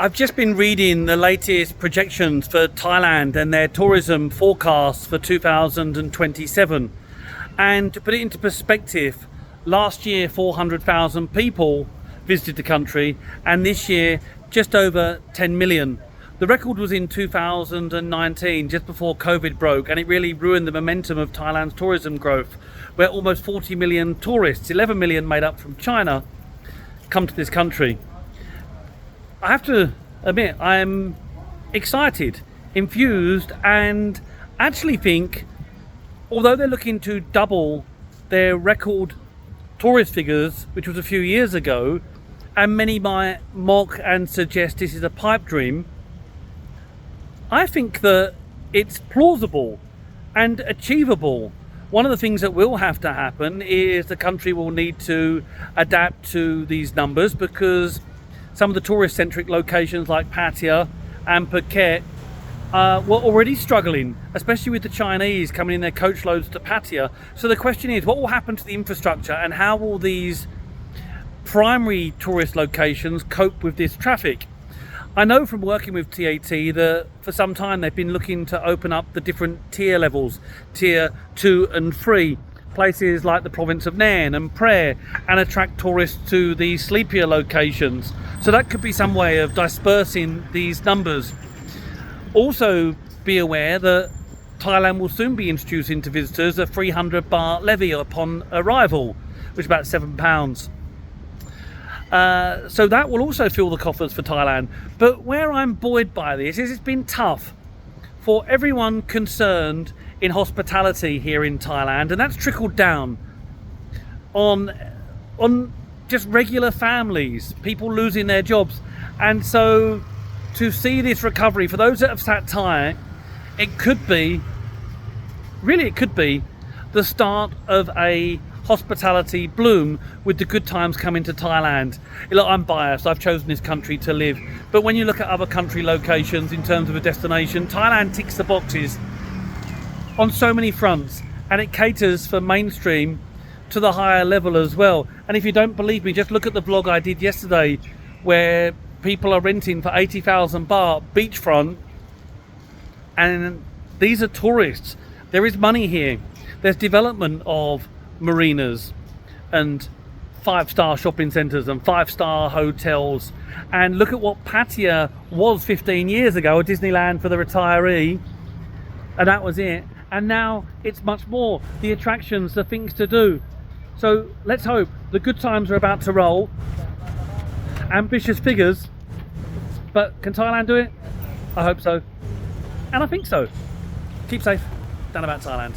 I've just been reading the latest projections for Thailand and their tourism forecasts for 2027. And to put it into perspective, last year 400,000 people visited the country, and this year just over 10 million. The record was in 2019, just before COVID broke, and it really ruined the momentum of Thailand's tourism growth, where almost 40 million tourists, 11 million made up from China, come to this country. I have to admit, I'm excited, infused, and actually think, although they're looking to double their record tourist figures, which was a few years ago, and many might mock and suggest this is a pipe dream, I think that it's plausible and achievable. One of the things that will have to happen is the country will need to adapt to these numbers, because some of the tourist-centric locations like Pattaya and Phuket were already struggling, especially with the Chinese coming in their coach loads to Pattaya. So the question is, what will happen to the infrastructure, and how will these primary tourist locations cope with this traffic? I know from working with TAT that for some time they've been looking to open up the different tier levels, tier 2 and 3, places like the province of Nain and Prae, and attract tourists to the sleepier locations. So that could be some way of dispersing these numbers. Also be aware that Thailand will soon be introducing to visitors a 300 baht levy upon arrival, which is about £7. So that will also fill the coffers for Thailand. But where I'm buoyed by this is it's been tough for everyone concerned in hospitality here in Thailand, and that's trickled down on just regular families, people losing their jobs. And so to see this recovery, for those that have sat tight, it could be the start of a hospitality bloom, with the good times coming to Thailand. Look, I'm biased, I've chosen this country to live, but when you look at other country locations in terms of a destination, Thailand ticks the boxes on so many fronts, and it caters for mainstream to the higher level as well. And if you don't believe me, just look at the vlog I did yesterday, where people are renting for 80,000 baht beachfront, and these are tourists. There is money here. There's development of marinas and 5-star shopping centres and 5-star hotels. And look at what Pattaya was 15 years ago, a Disneyland for the retiree, and that was it. And now it's much more, the attractions, the things to do. So let's hope the good times are about to roll. Ambitious figures, but can Thailand do it? I hope so, and I think so. Keep safe. Done about Thailand.